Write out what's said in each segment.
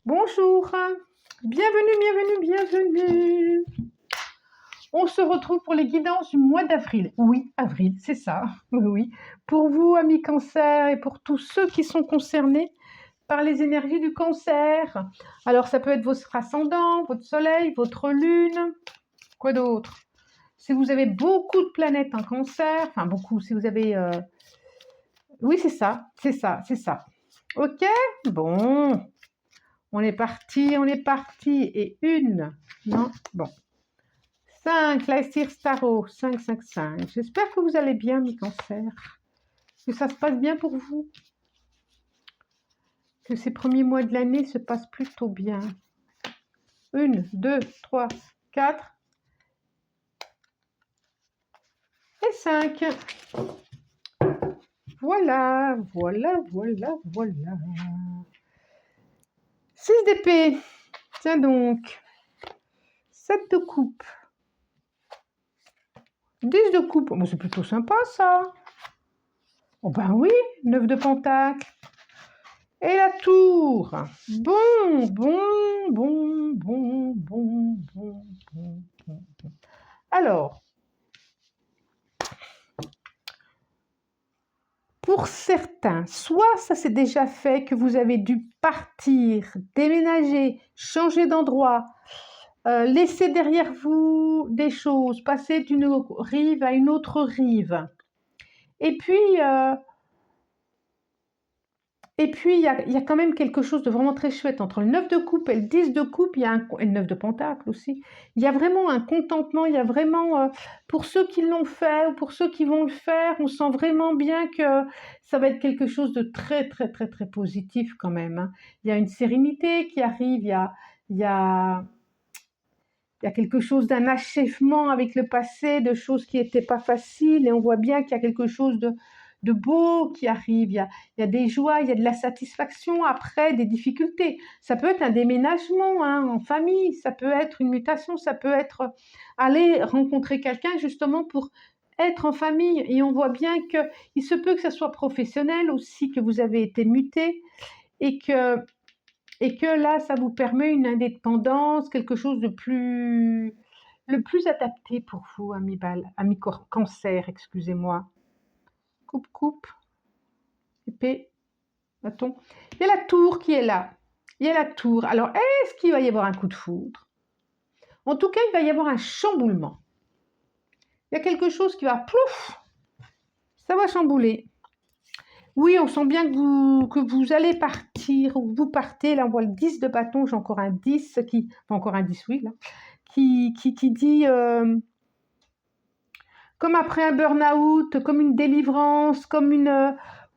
Bonjour, bienvenue. On se retrouve pour les guidances du mois d'avril. Oui, avril, c'est ça. Oui. Pour vous, amis cancer, et pour tous ceux qui sont concernés par les énergies du cancer. Alors, ça peut être votre ascendant, votre soleil, votre lune. Quoi d'autre? Si vous avez beaucoup de planètes en cancer, enfin beaucoup, si vous avez... Oui, c'est ça. Ok? Bon. On est parti. Et non, bon. 5, la Staro, 5. J'espère que vous allez bien, mes cancers. Que ça se passe bien pour vous. Que ces premiers mois de l'année se passent plutôt bien. 1, 2, 3, 4 et 5. Voilà. 6 d'épée. Tiens donc. 7 de coupe. 10 de coupe. Bon, c'est plutôt sympa, ça. Oh ben oui, 9 de pentacle. Et la tour. Bon. Alors, pour certains, soit ça s'est déjà fait, que vous avez dû partir, déménager, changer d'endroit, laisser derrière vous des choses, passer d'une rive à une autre rive. Et puis, il y a quand même quelque chose de vraiment très chouette. Entre le 9 de coupe et le 10 de coupe, et le 9 de pentacle aussi, il y a vraiment un contentement, il y a vraiment, pour ceux qui l'ont fait ou pour ceux qui vont le faire, on sent vraiment bien que ça va être quelque chose de très positif quand même, hein. Il y a une sérénité qui arrive, il y a quelque chose d'un achèvement avec le passé, de choses qui n'étaient pas faciles, et on voit bien qu'il y a quelque chose de beau qui arrive, il y a des joies, il y a de la satisfaction après des difficultés. Ça peut être un déménagement, hein, en famille, ça peut être une mutation, ça peut être aller rencontrer quelqu'un justement pour être en famille, et on voit bien qu'il se peut que ça soit professionnel aussi, que vous avez été muté, et que là, ça vous permet une indépendance, quelque chose de le plus adapté pour vous, ami cancer, excusez-moi. Coupe, épée, bâton. Il y a la tour qui est là. Alors, est-ce qu'il va y avoir un coup de foudre? En tout cas, il va y avoir un chamboulement. Il y a quelque chose qui va, plouf, ça va chambouler. Oui, on sent bien que vous allez partir, ou vous partez. Là, on voit le 10 de bâton, j'ai encore un 10, encore un 10, oui, là, qui dit, comme après un burn-out, comme une délivrance, comme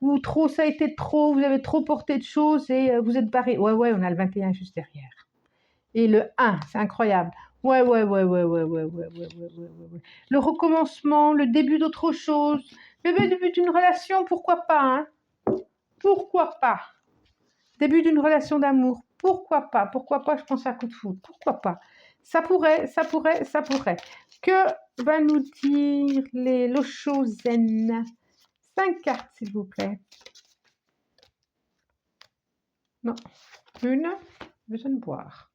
où trop, ça a été trop, vous avez trop porté de choses et vous êtes barré. Ouais, on a le 21 juste derrière. Et le 1, c'est incroyable. Ouais. Le recommencement, le début d'autre chose, le début d'une relation, pourquoi pas, hein? Pourquoi pas? Début d'une relation d'amour, pourquoi pas? Je pense à coup de foudre, pourquoi pas? Ça pourrait. Que va nous dire les Loshozen? 5 cartes, s'il vous plaît. Non, une, besoin de boire.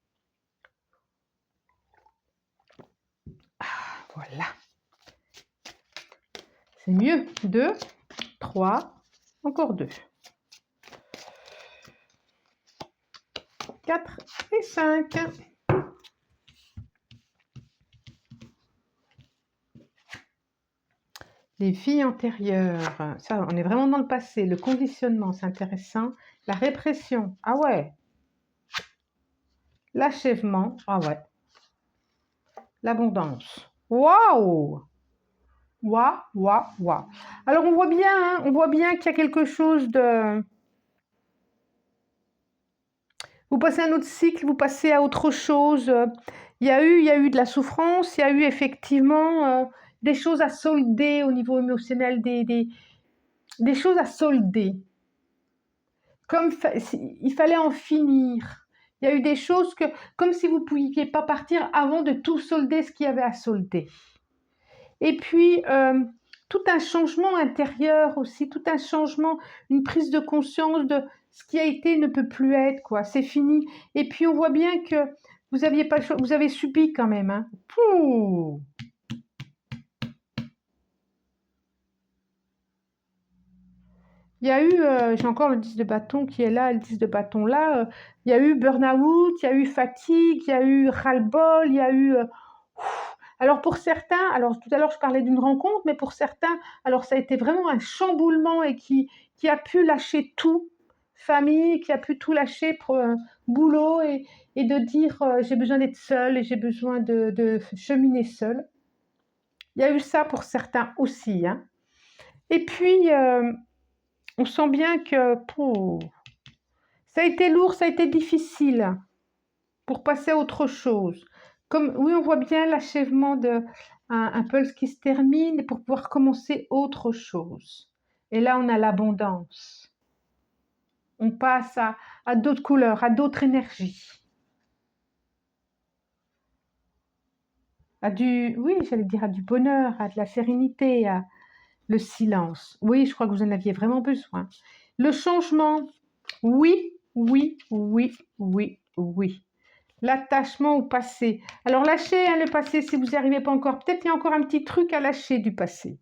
Ah, voilà. C'est mieux. 2, 3, encore 2. 4 et 5. Les vies antérieures, ça, on est vraiment dans le passé. Le conditionnement, c'est intéressant. La répression, ah ouais. L'achèvement, ah ouais. L'abondance, waouh. Alors, on voit bien qu'il y a quelque chose de... Vous passez à un autre cycle, vous passez à autre chose. Il y a eu de la souffrance, il y a eu effectivement des choses à solder au niveau émotionnel, des choses à solder. Comme il fallait en finir. Il y a eu des choses comme si vous ne pouviez pas partir avant de tout solder ce qu'il y avait à solder. Et puis, tout un changement intérieur aussi, tout un changement, une prise de conscience de ce qui a été ne peut plus être, quoi. C'est fini. Et puis, on voit bien que vous aviez pas le choix, vous avez subi quand même, hein. Pouh. Il y a eu, j'ai encore le 10 de bâton qui est là, le 10 de bâton là. Il y a eu burn-out, il y a eu fatigue, il y a eu ras-le-bol, il y a eu. Alors pour certains, alors tout à l'heure je parlais d'une rencontre, mais pour certains, alors ça a été vraiment un chamboulement et qui a pu lâcher tout, famille, qui a pu tout lâcher pour boulot et de dire j'ai besoin d'être seule et j'ai besoin de cheminer seule. Il y a eu ça pour certains aussi, hein. Et puis on sent bien que ça a été lourd, ça a été difficile pour passer à autre chose. Comme, oui, on voit bien l'achèvement un pulse qui se termine pour pouvoir commencer autre chose. Et là, on a l'abondance. On passe à d'autres couleurs, à d'autres énergies. Oui, j'allais dire à du bonheur, à de la sérénité, à le silence. Oui, je crois que vous en aviez vraiment besoin. Le changement, oui, oui, oui, oui, oui. L'attachement au passé. Alors lâchez le passé si vous n'y arrivez pas encore. Peut-être qu'il y a encore un petit truc à lâcher du passé.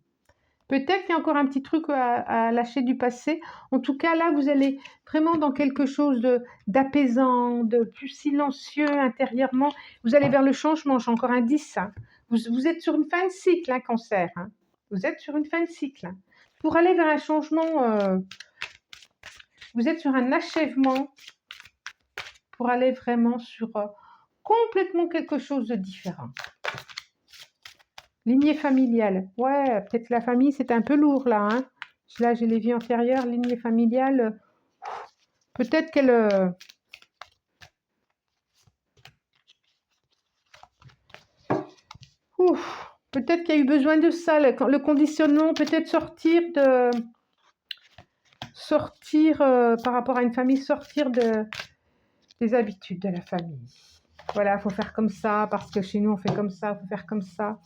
Peut-être qu'il y a encore un petit truc à lâcher du passé. En tout cas, là, vous allez vraiment dans quelque chose d'apaisant, de plus silencieux intérieurement. Vous allez vers le changement. J'ai encore un 10. Hein. Vous êtes sur une fin de cycle, hein, cancer. Hein. Vous êtes sur une fin de cycle. Hein. Pour aller vers un changement, vous êtes sur un achèvement pour aller vraiment sur complètement quelque chose de différent. Lignée familiale. Ouais, peut-être la famille, c'est un peu lourd là. Hein. Là, j'ai les vies antérieures. Lignée familiale, peut-être qu'elle... peut-être qu'il y a eu besoin de ça. Le conditionnement, peut-être sortir par rapport à une famille, sortir des habitudes de la famille. Voilà, il faut faire comme ça, parce que chez nous, on fait comme ça, il faut faire comme ça.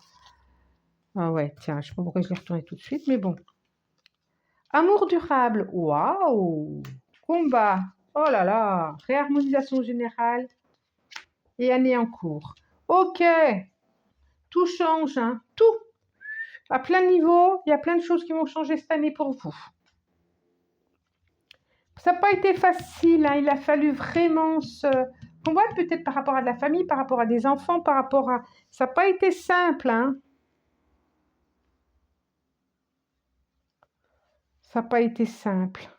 Ah ouais, tiens, je ne sais pas pourquoi je l'ai retourné tout de suite, mais bon. Amour durable, waouh! Combat, oh là là! Réharmonisation générale et année en cours. Ok, tout change, hein, tout. À plein niveau, il y a plein de choses qui vont changer cette année pour vous. Ça n'a pas été facile, hein, il a fallu vraiment se combattre peut-être par rapport à de la famille, par rapport à des enfants, par rapport à... Ça n'a pas été simple, hein. Ça n'a pas été simple.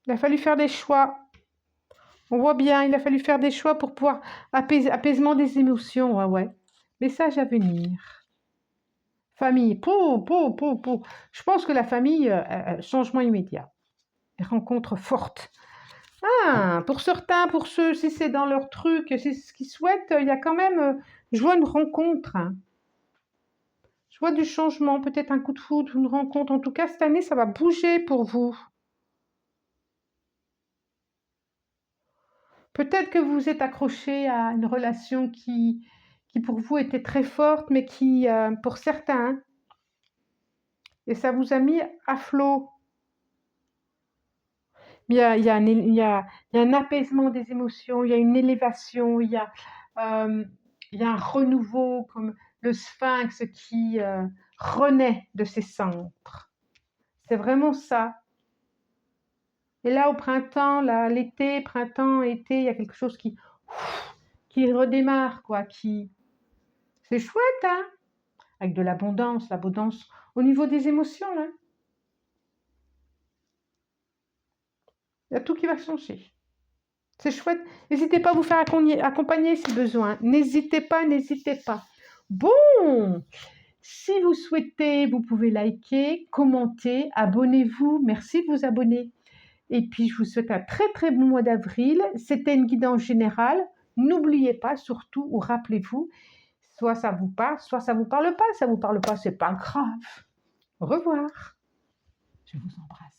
Il a fallu faire des choix. On voit bien, il a fallu faire des choix pour pouvoir apaisement des émotions, ouais. Message à venir. Famille, Je pense que la famille, changement immédiat. Rencontre forte. Ah, pour certains, pour ceux, si c'est dans leur truc, c'est ce qu'ils souhaitent, il y a quand même, je vois une rencontre. Hein. Je vois du changement, peut-être un coup de foudre, une rencontre. En tout cas, cette année, ça va bouger pour vous. Peut-être que vous êtes accroché à une relation qui pour vous était très forte, mais qui, pour certains, et ça vous a mis à flot. Il y a un apaisement des émotions, il y a une élévation, il y a un renouveau, comme le sphinx qui renaît de ses cendres. C'est vraiment ça. Et là, au printemps, là, l'été, printemps, été, il y a quelque chose qui redémarre, quoi, C'est chouette, hein, avec de l'abondance au niveau des émotions, hein. Il y a tout qui va changer. C'est chouette. N'hésitez pas à vous faire accompagner si besoin. N'hésitez pas, n'hésitez pas. Bon, si vous souhaitez, vous pouvez liker, commenter, abonnez-vous. Merci de vous abonner. Et puis, je vous souhaite un très, très bon mois d'avril. C'était une guidance générale. N'oubliez pas, surtout, ou rappelez-vous, soit ça vous parle, soit ça vous parle pas. Ça vous parle pas, c'est pas grave. Au revoir. Je vous embrasse.